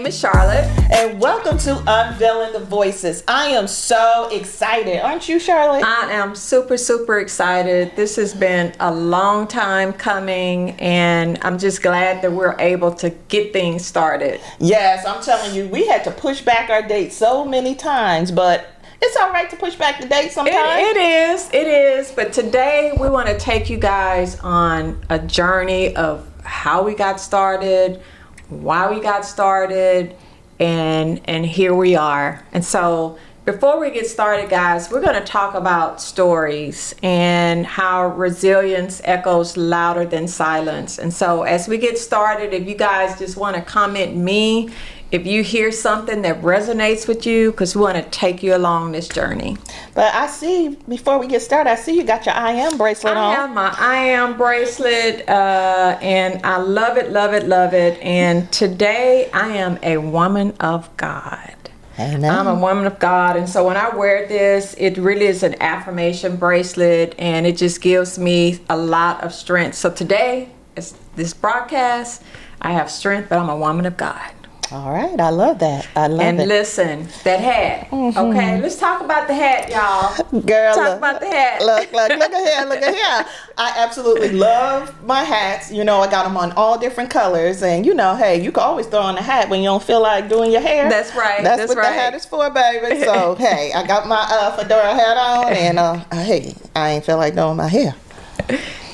name is Charlotte. And welcome to Unveiling the Voices. I am so excited. Aren't you, Charlotte? I am super, super excited. This has been a long time coming, and I'm just glad that we're able to get things started. Yes, I'm telling you, we had to push back our date so many times, but it's all right to push back the date sometimes. It is. But today we want to take you guys on a journey of how we got started, why we got started, and here we are. And so before we get started, guys, we're going to talk about stories and how resilience echoes louder than silence. And so as we get started, if you guys just want to comment me if you hear something that resonates with you, because we want to take you along this journey. But I see, before we get started, I see you got your I Am bracelet on. I have my I Am bracelet, and I love it, love it, love it. And today I am a woman of God. Amen. I'm a woman of God, and so when I wear this, it really is an affirmation bracelet, and it just gives me a lot of strength. So today, this broadcast, I have strength, but I'm a woman of God. All right, I love that. I love it. And listen, that hat. Okay, let's talk about the hat, y'all. Girl, talk about the hat. Look at here. I absolutely love my hats. You know, I got them on all different colors, and you know, hey, you can always throw on a hat when you don't feel like doing your hair. That's right. That's what the hat is for, baby. So hey, I got my fedora hat on, and hey, I ain't feel like doing my hair.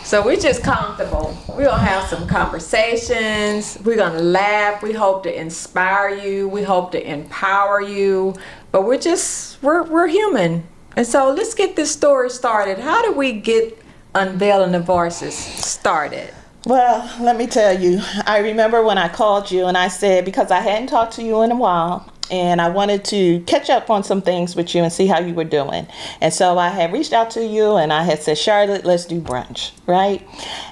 So we're just comfortable. We're going to have some conversations. We're going to laugh. We hope to inspire you. We hope to empower you. But we're human. And so let's get this story started. How do we get Unveiling the Voices started? Well, let me tell you. I remember when I called you and I said, because I hadn't talked to you in a while, and I wanted to catch up on some things with you and see how you were doing. And so I had reached out to you and I had said, Charlotte, let's do brunch, right?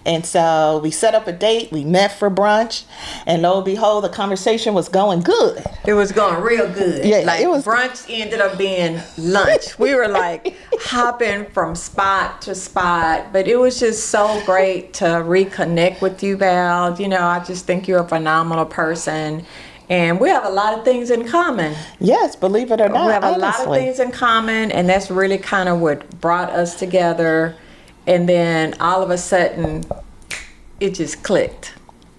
And so we set up a date. We met for brunch. And lo and behold, the conversation was going good. It was going real good. Yeah, like it was. Brunch ended up being lunch. We were like hopping from spot to spot. But it was just so great to reconnect with you, Val. You know, I just think you're a phenomenal person. And we have a lot of things in common. Yes, believe it or not. We have honestly. a lot of things in common, and that's really kind of what brought us together. And then all of a sudden, it just clicked.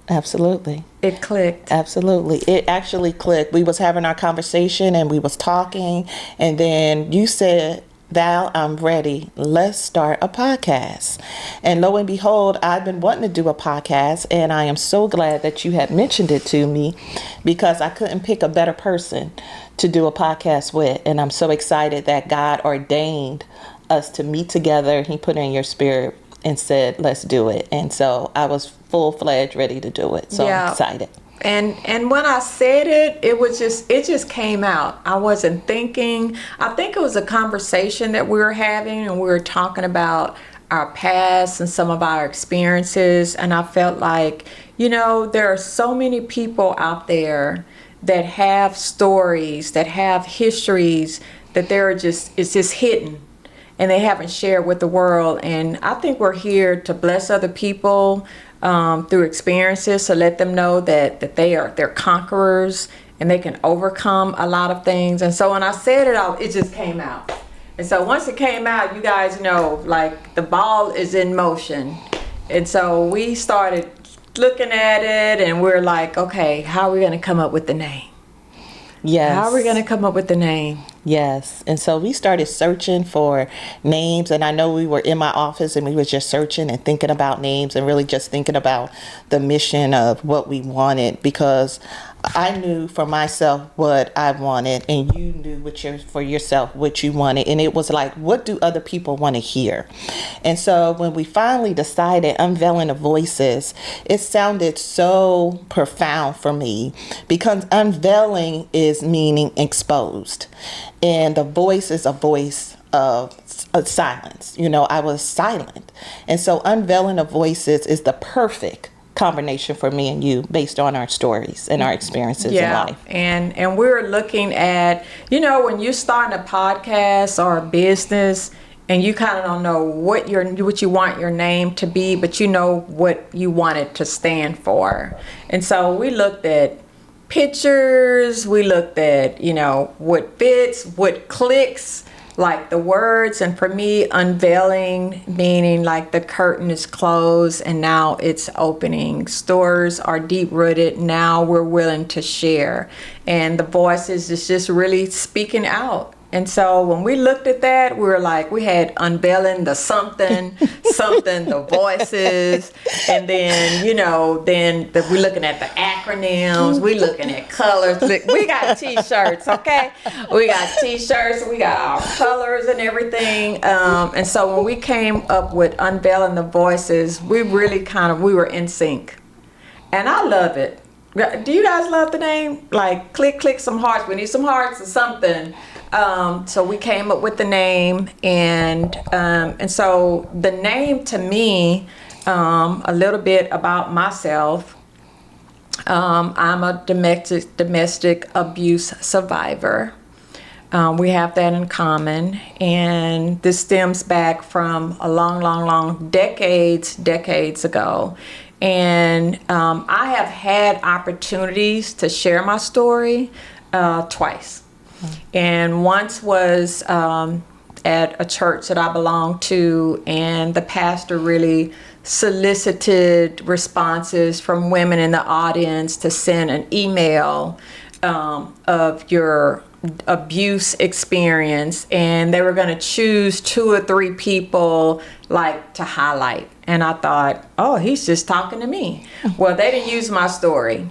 Absolutely. It clicked. Absolutely. It actually clicked. We was having our conversation and we was talking, and then you said, Val, I'm ready. Let's start a podcast. And lo and behold, I've been wanting to do a podcast, and I am so glad that you had mentioned it to me, because I couldn't pick a better person to do a podcast with. And I'm so excited that God ordained us to meet together. He put it in your spirit and said, let's do it. And so I was full-fledged ready to do it. So yeah. I'm excited. And when I said it, it just came out. I wasn't thinking. I think it was a conversation that we were having, and we were talking about our past and some of our experiences. And I felt like, you know, there are so many people out there that have stories, that have histories, that it's just hidden and they haven't shared with the world. And I think we're here to bless other people through experiences, to let them know that they're conquerors and they can overcome a lot of things. And so when I said it just came out. And so once it came out, you guys know, like, the ball is in motion. And so we started looking at it, and we're like, okay, how are we going to come up with the name? Yes. How are we going to come up with the name? Yes. And so we started searching for names, and I know we were in my office and we were just searching and thinking about names and really just thinking about the mission of what we wanted, because I knew for myself what I wanted, and you knew for yourself what you wanted. And it was like, what do other people want to hear? And so when we finally decided Unveiling the Voices, it sounded so profound for me, because unveiling is meaning exposed. And the voice is a voice of silence. You know, I was silent. And so Unveiling the Voices is the perfect combination for me and you, based on our stories and our experiences in life. And we're looking at, you know, when you're starting a podcast or a business and you kind of don't know what you want your name to be, but you know what you want it to stand for. And so we looked at pictures. We looked at, what fits, what clicks, like the words. And for me, unveiling, meaning like the curtain is closed and now it's opening. Stores are deep rooted. Now we're willing to share. And the voices is just really speaking out. And so when we looked at that, we were like, we had unveiling the something, the voices, and then, we're looking at the acronyms, we looking at colors. We got t-shirts, okay? We got t-shirts, we got our colors and everything. And so when we came up with unveiling the voices, we really we were in sync. And I love it. Do you guys love the name? Like, click some hearts. We need some hearts or something. So we came up with the name, and so the name to me, a little bit about myself. I'm a domestic abuse survivor. We have that in common, and this stems back from a long decades ago. And I have had opportunities to share my story twice. And once was at a church that I belonged to, and the pastor really solicited responses from women in the audience to send an email of your abuse experience, and they were going to choose 2 or 3 people like to highlight. And I thought, oh, he's just talking to me. Well, they didn't use my story.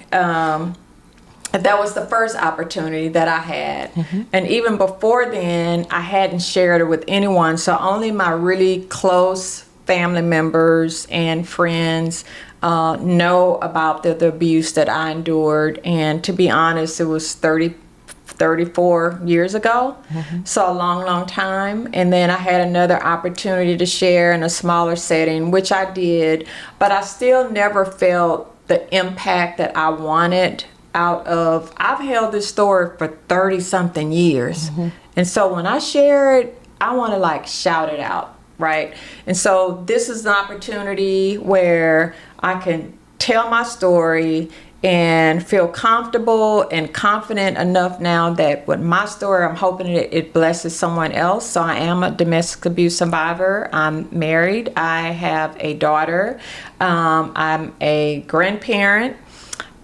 That was the first opportunity that I had. Mm-hmm. And even before then, I hadn't shared it with anyone. So only my really close family members and friends know about the abuse that I endured. And to be honest, it was 34 years ago. Mm-hmm. So a long time. And then I had another opportunity to share in a smaller setting, which I did. But I still never felt the impact that I wanted I've held this story for 30 something years. Mm-hmm. And so when I share it, I want to shout it out, right? And so this is an opportunity where I can tell my story and feel comfortable and confident enough now that with my story, I'm hoping it blesses someone else. So I am a domestic abuse survivor. I'm married. I have a daughter. I'm a grandparent.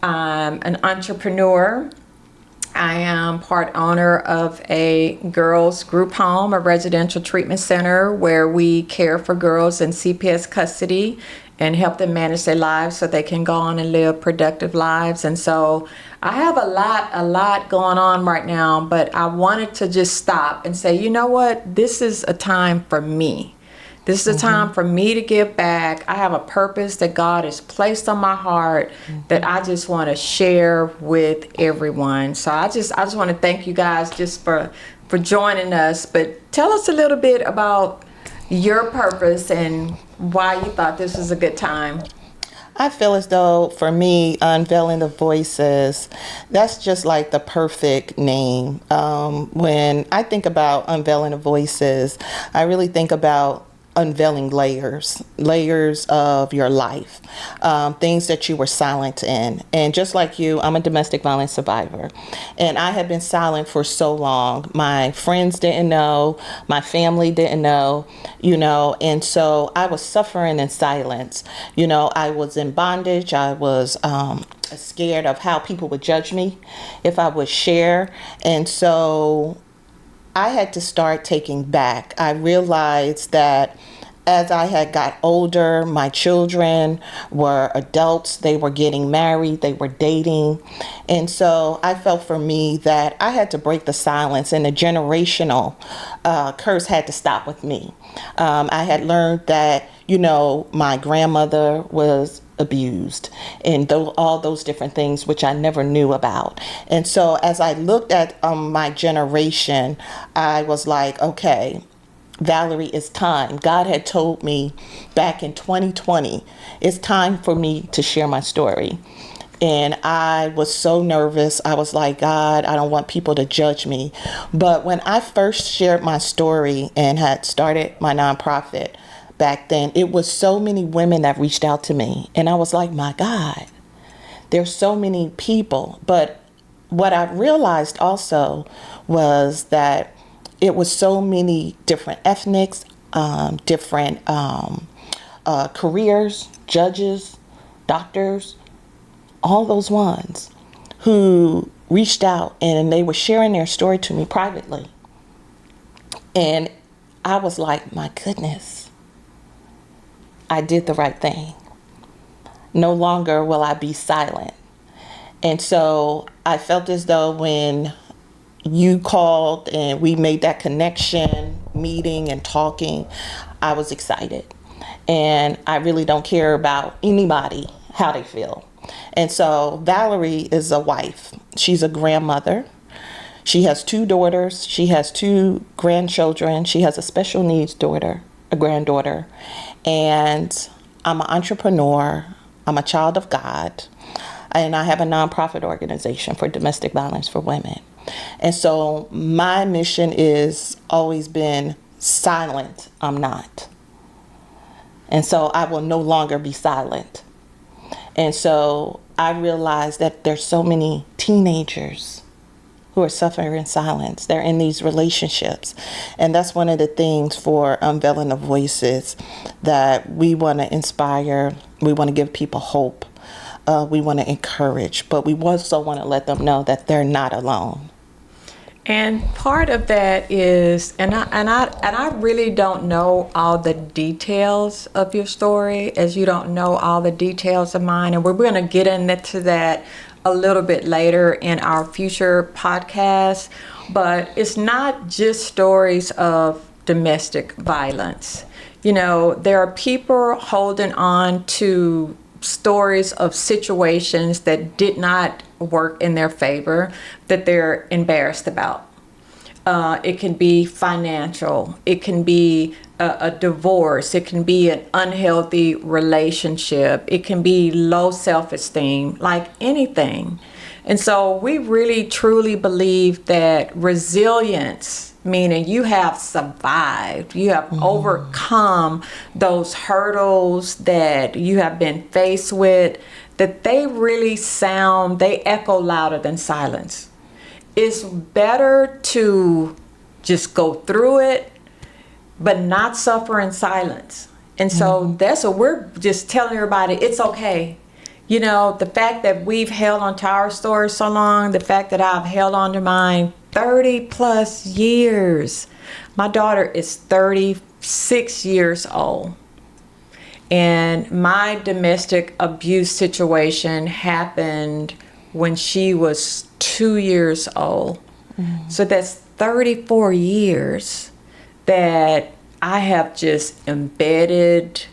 I'm an entrepreneur. I am part owner of a girls group home, a residential treatment center where we care for girls in CPS custody and help them manage their lives so they can go on and live productive lives. And so I have a lot going on right now, but I wanted to just stop and say, you know what? This is a time for me. This is a time for me to give back. I have a purpose that God has placed on my heart that I just want to share with everyone. So I just want to thank you guys just for joining us. But tell us a little bit about your purpose and why you thought this was a good time. I feel as though for me, Unveiling the Voices, that's just like the perfect name. When I think about Unveiling the Voices, I really think about unveiling layers of your life, things that you were silent in. And just like you, I'm a domestic violence survivor, and I have been silent for so long. My friends didn't know, my family didn't know, and so I was suffering in silence. I was in bondage. I was scared of how people would judge me if I would share. And so I had to start taking back. I realized that as I had got older, my children were adults, they were getting married, they were dating. And so I felt for me that I had to break the silence, and the generational curse had to stop with me. I had learned that, my grandmother was abused and all those different things which I never knew about. And so as I looked at my generation, I was like, okay, Valerie, it's time. God had told me back in 2020, it's time for me to share my story. And I was so nervous. I was like, God, I don't want people to judge me. But when I first shared my story and had started my nonprofit back then, it was so many women that reached out to me. And I was like, my God, there's so many people. But what I realized also was that it was so many different ethnics, different careers, judges, doctors, all those ones who reached out and they were sharing their story to me privately. And I was like, my goodness, I did the right thing. No longer will I be silent. And so I felt as though when you called and we made that connection, meeting and talking, I was excited. And I really don't care about anybody, how they feel. And so Valerie is a wife. She's a grandmother. She has 2 daughters. She has 2 grandchildren. She has a special needs daughter, a granddaughter. And I'm an entrepreneur. I'm a child of God. And I have a nonprofit organization for domestic violence for women. And so my mission is always been silent, I'm not. And so I will no longer be silent. And so I realized that there's so many teenagers who are suffering in silence. They're in these relationships. And that's one of the things for Unveiling the Voices, that we want to inspire, we want to give people hope, we want to encourage, but we also want to let them know that they're not alone. And part of that is, and I really don't know all the details of your story, as you don't know all the details of mine, and we're going to get into that a little bit later in our future podcast. But it's not just stories of domestic violence. You know, there are people holding on to stories of situations that did not work in their favor, that they're embarrassed about. It can be financial, it can be a divorce, it can be an unhealthy relationship, it can be low self-esteem, like anything. And so we really truly believe that resilience, meaning you have survived, you have overcome those hurdles that you have been faced with, that they really they echo louder than silence. It's better to just go through it, but not suffer in silence. And so that's what we're just telling everybody, it's okay. You know, the fact that we've held on to our story so long, the fact that I've held on to mine 30 plus years. My daughter is 36 years old. And my domestic abuse situation happened when she was 2 years old. So that's 34 years that I have just embedded,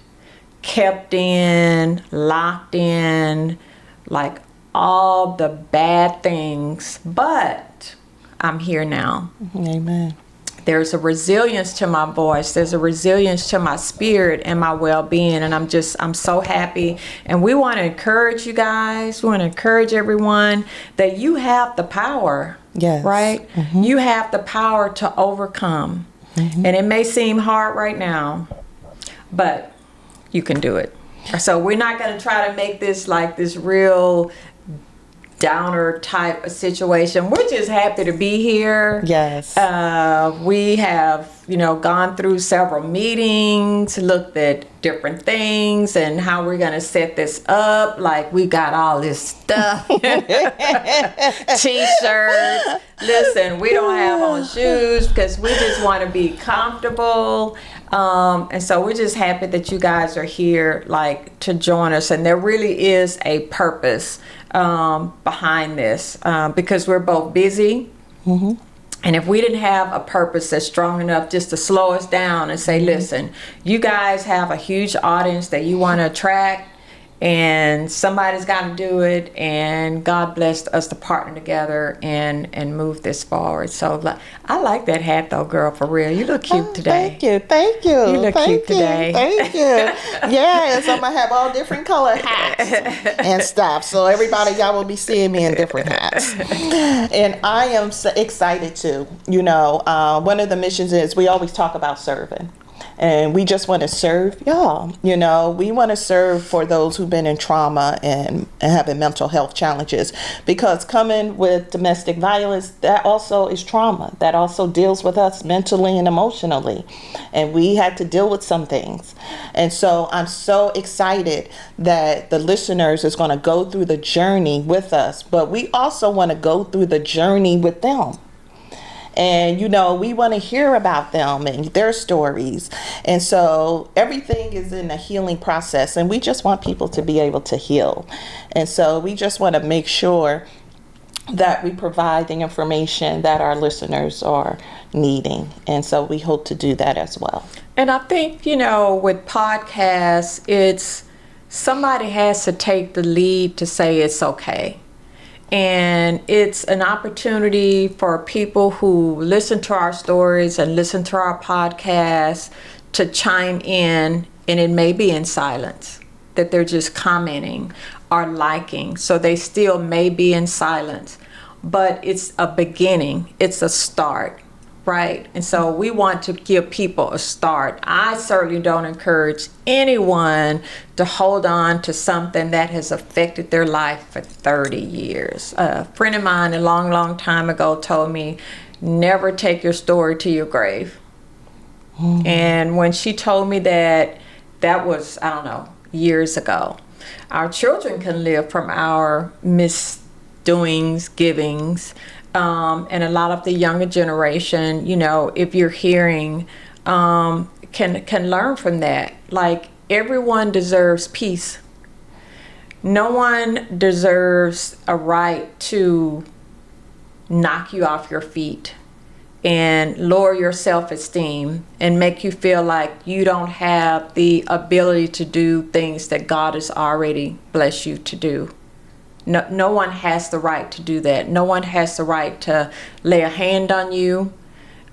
kept in, locked in, like all the bad things. But I'm here now. Amen. There's a resilience to my voice. There's a resilience to my spirit and my well-being. And I'm so happy. And we want to encourage you guys. We want to encourage everyone that you have the power. Yes. Right? You have the power to overcome. And it may seem hard right now, but you can do it. So we're not going to try to make this like this real downer type of situation. We're just happy to be here. Yes. We have, gone through several meetings, looked at different things and how we're going to set this up. Like, we got all this stuff. T-shirts. Listen, we don't have on shoes because we just want to be comfortable. And so we're just happy that you guys are here, like, to join us. And there really is a purpose behind this, because we're both busy. And if we didn't have a purpose that's strong enough just to slow us down and say, listen, you guys have a huge audience that you want to attract, and somebody's got to do it, and God blessed us to partner together and move this forward. So I like that hat though, girl, for real. You look cute today. Thank you. You look cute today. Thank you. Yes, I'm going to have all different colored hats and stuff. So everybody, y'all will be seeing me in different hats. And I am so excited too. One of the missions is we always talk about serving. And we just want to serve y'all. You know, we want to serve for those who've been in trauma and having mental health challenges, because coming with domestic violence, that also is trauma. That also deals with us mentally and emotionally. And we had to deal with some things. And so I'm so excited that the listeners is going to go through the journey with us, but we also want to go through the journey with them. And, you know, we want to hear about them and their stories. And so everything is in a healing process, and we just want people to be able to heal. And so we just want to make sure that we provide the information that our listeners are needing. And so we hope to do that as well. And I think, you know, with podcasts, it's somebody has to take the lead to say it's okay. And it's an opportunity for people who listen to our stories and listen to our podcasts to chime in, and it may be in silence, that they're just commenting or liking. So they still may be in silence, but it's a beginning, it's a start, right? And so we want to give people a start. I certainly don't encourage anyone to hold on to something that has affected their life for 30 years. A friend of mine a long time ago told me, never take your story to your grave. Mm-hmm. And when she told me that, that was, I don't know, years ago. Our children can live from our misdoings, givings. And a lot of the younger generation, you know, if you're hearing, can learn from that. Like, everyone deserves peace. No one deserves a right to knock you off your feet and lower your self-esteem and make you feel like you don't have the ability to do things that God has already blessed you to do. No one has the right to do that. No one has the right to lay a hand on you.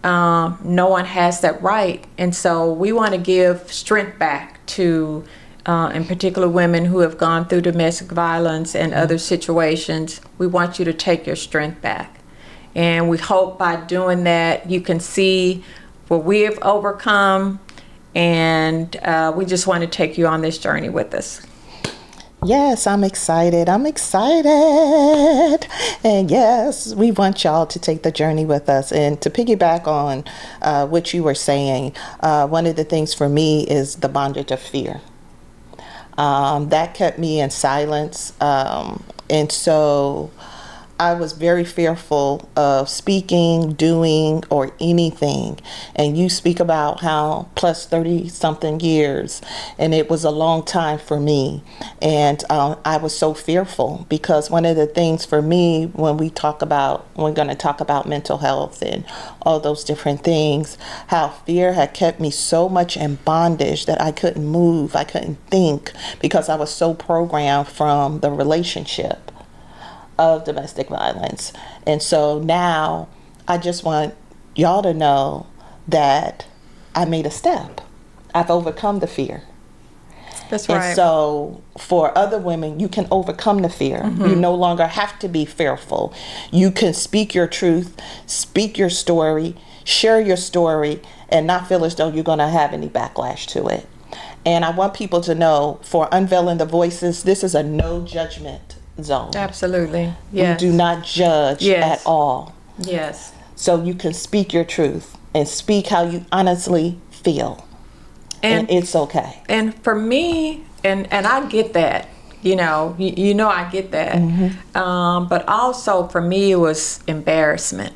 No one has that right. And so we want to give strength back to, in particular, women who have gone through domestic violence and other situations. We want you to take your strength back. And we hope by doing that, you can see what we have overcome. And we just want to take you on this journey with us. Yes, I'm excited. I'm excited. And yes, we want y'all to take the journey with us. And to piggyback on what you were saying, one of the things for me is the bondage of fear. That kept me in silence. And so I was very fearful of speaking, doing, or anything. And you speak about how plus 30 something years, and it was a long time for me. And I was so fearful, because one of the things for me when we're going to talk about mental health and all those different things, how fear had kept me so much in bondage that I couldn't move, I couldn't think, because I was so programmed from the relationship of domestic violence. And so now I just want y'all to know that I made a step. I've overcome the fear. That's right. And so for other women, you can overcome the fear. Mm-hmm. You no longer have to be fearful. You can speak your truth, speak your story, share your story, and not feel as though you're going to have any backlash to it. And I want people to know, for Unveiling the Voices, this is a no judgment zone. Absolutely. Yes. We do not judge at all. Yes. So you can speak your truth and speak how you honestly feel. And it's okay. And for me, and I get that, you know I get that. Mm-hmm. But also for me, it was embarrassment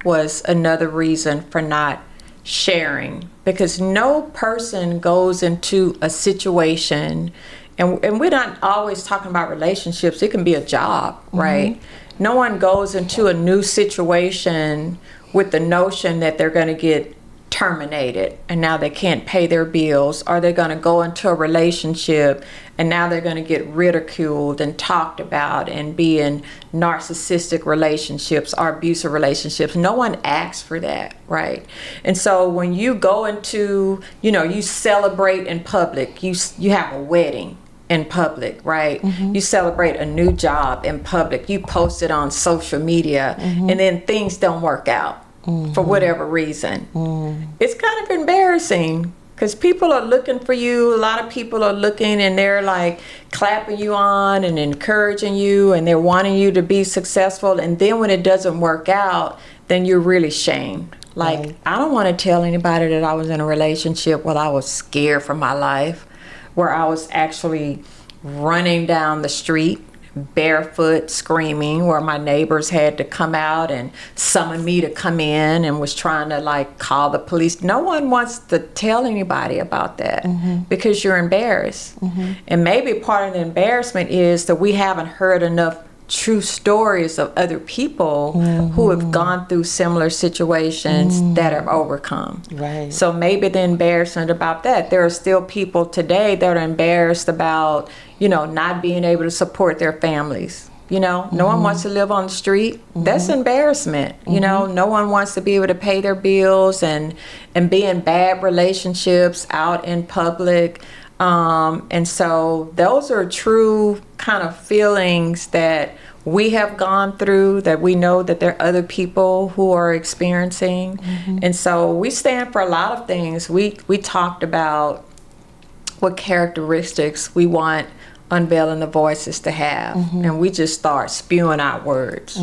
was another reason for not sharing, because no person goes into a situation, and we're not always talking about relationships. It can be a job, right? Mm-hmm. No one goes into a new situation with the notion that they're going to get terminated and now they can't pay their bills, or they're going to go into a relationship and now they're going to get ridiculed and talked about and be in narcissistic relationships or abusive relationships. No one asks for that, right? And so when you go into, you celebrate in public, you have a wedding in public, right? Mm-hmm. You celebrate a new job in public, you post it on social media, mm-hmm. and then things don't work out. Mm-hmm. For whatever reason. Mm-hmm. It's kind of embarrassing Because people are looking for you. A lot of people are looking and they're like clapping you on and encouraging you, and they're wanting you to be successful. And then when it doesn't work out, then you're really shamed. Like, Right. I don't want to tell anybody that I was in a relationship where I was scared for my life, where I was actually running down the street barefoot screaming, where my neighbors had to come out and summon me to come in and was trying to like call the police. No one wants to tell anybody about that because you're embarrassed. And maybe part of the embarrassment is that we haven't heard enough true stories of other people who have gone through similar situations that have overcome. Right. So maybe the embarrassment about that. There are still people today that are embarrassed about, not being able to support their families. No one wants to live on the street. That's embarrassment. No one wants to be able to pay their bills and be in bad relationships out in public. And so those are true kind of feelings that we have gone through, that we know that there are other people who are experiencing. And so we stand for a lot of things. We talked about what characteristics we want Unveiling the Voices to have. And we just start spewing out words.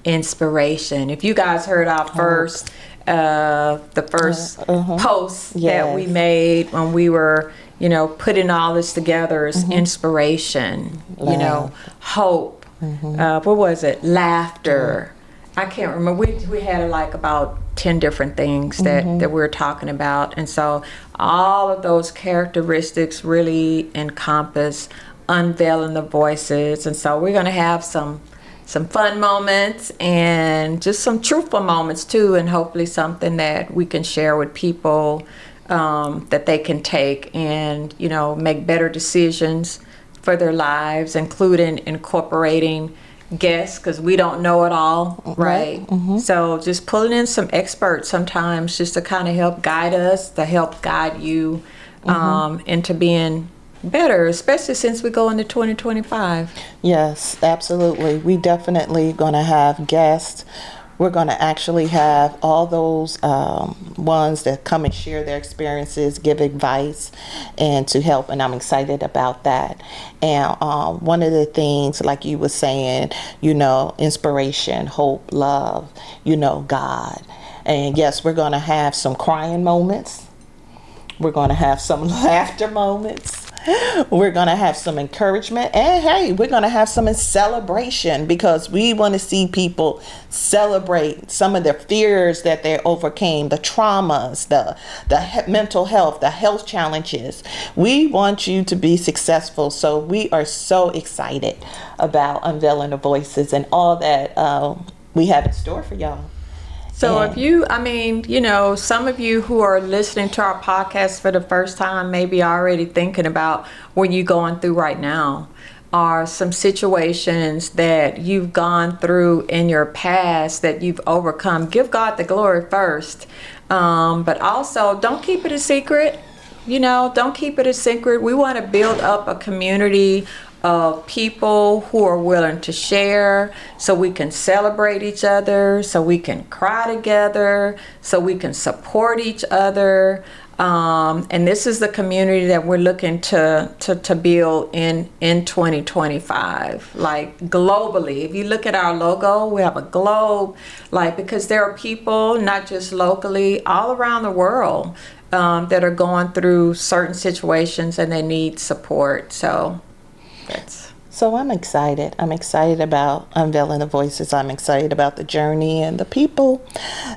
Inspiration. If you guys heard our first post that we made when we were putting all this together, is inspiration, hope, what was it? Laughter. I can't remember. We had like about 10 different things that we were talking about. And so all of those characteristics really encompass Unveiling the Voices. And so we're going to have some fun moments and just some truthful moments too, and hopefully something that we can share with people that they can take and make better decisions for their lives, including incorporating guests, because we don't know it all, right? So just pulling in some experts sometimes just to kind of help guide us, to help guide you into being better, especially since we go into 2025. Yes, absolutely. We definitely going to have guests. We're going to actually have all those ones that come and share their experiences, give advice, and to help. And I'm excited about that. And one of the things, like you were saying, inspiration, hope, love, God. And yes, we're going to have some crying moments. We're going to have some laughter moments. We're going to have some encouragement, and hey, we're going to have some celebration, because we want to see people celebrate some of the fears that they overcame, the traumas, the mental health, the health challenges. We want you to be successful. So we are so excited about Unveiling the Voices and all that we have in store for y'all. So if you, some of you who are listening to our podcast for the first time may be already thinking about what you're going through right now, or some situations that you've gone through in your past that you've overcome. Give God the glory first. But also, don't keep it a secret. Don't keep it a secret. We want to build up a community of people who are willing to share, so we can celebrate each other, so we can cry together, so we can support each other. And this is the community that we're looking to build in 2025, like globally. If you look at our logo, we have a globe, because there are people, not just locally, all around the world that are going through certain situations and they need support. So I'm excited. I'm excited about Unveiling the Voices. I'm excited about the journey and the people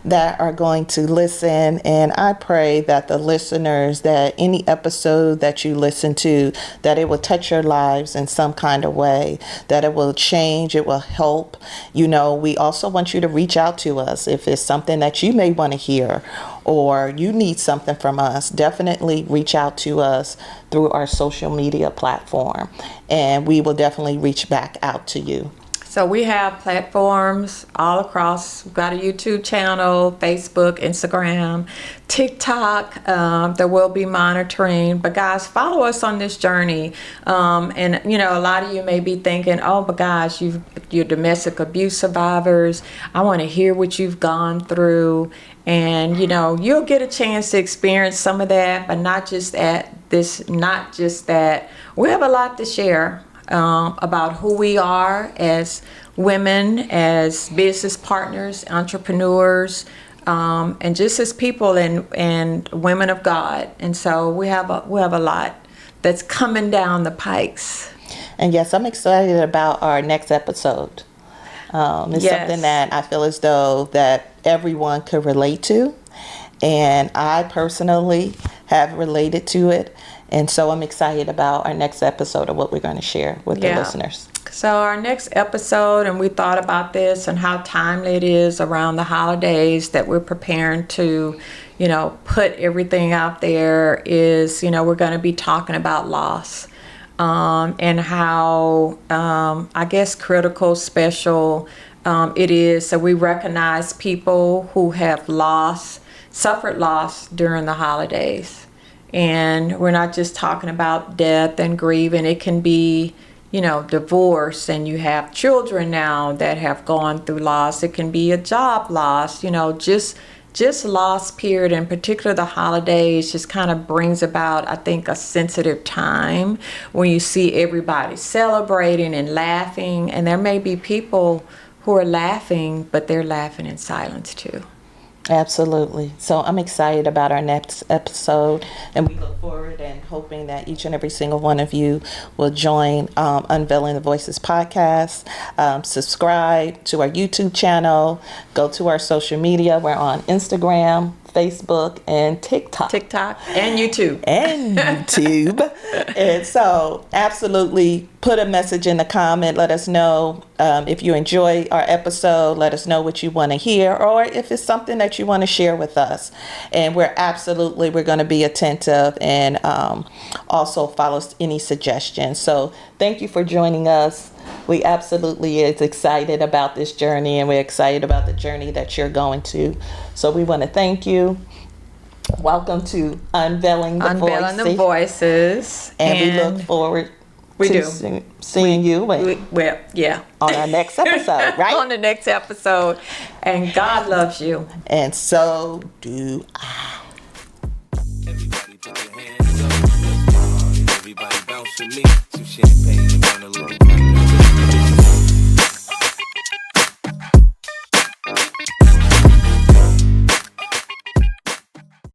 that are going to listen. And I pray that the listeners, that any episode that you listen to, that it will touch your lives in some kind of way, that it will change, it will help. We also want you to reach out to us if it's something that you may want to hear, or you need something from us. Definitely reach out to us through our social media platform, and we will definitely reach back out to you. So we have platforms all across. We've got a YouTube channel, Facebook, Instagram, TikTok. That we'll be monitoring. But guys, follow us on this journey. And you know, a lot of you may be thinking, "Oh, but gosh, you're domestic abuse survivors. I want to hear what you've gone through." And you know, you'll get a chance to experience some of that, but not just that. We have a lot to share. About who we are as women, as business partners, entrepreneurs, and just as people and women of God. And so we have a lot that's coming down the pikes. And yes, I'm excited about our next episode. It's Yes. something that I feel as though that everyone could relate to. And I personally have related to it. And so I'm excited about our next episode of what we're going to share with the listeners. So our next episode, and we thought about this and how timely it is around the holidays that we're preparing to, you know, put everything out there is, you know, we're going to be talking about loss. And how, I guess, critical, special it is. So we recognize people who have suffered loss during the holidays. And we're not just talking about death and grieving. It can be, you know, divorce, and you have children now that have gone through loss. It can be a job loss, you know, just loss, period. In particular, the holidays just kind of brings about, I think, a sensitive time when you see everybody celebrating and laughing. And there may be people who are laughing, but they're laughing in silence too. Absolutely. So I'm excited about our next episode, and we look forward and hoping that each and every single one of you will join Unveiling the Voices podcast. Subscribe to our YouTube channel. Go to our social media. We're on Instagram, Facebook, and TikTok. And YouTube. And so absolutely put a message in the comment. Let us know if you enjoy our episode. Let us know what you want to hear, or if it's something that you want to share with us. And we're going to be attentive and also follow any suggestions. So thank you for joining us. We absolutely is excited about this journey, and we're excited about the journey that you're going to. So we want to thank you. Welcome to Unveiling the Voices. And we look forward to seeing you on our next episode, right? On the next episode. And God loves you. And so do I. Everybody put your hands up. Everybody bounce with me. Some champagne and burn a little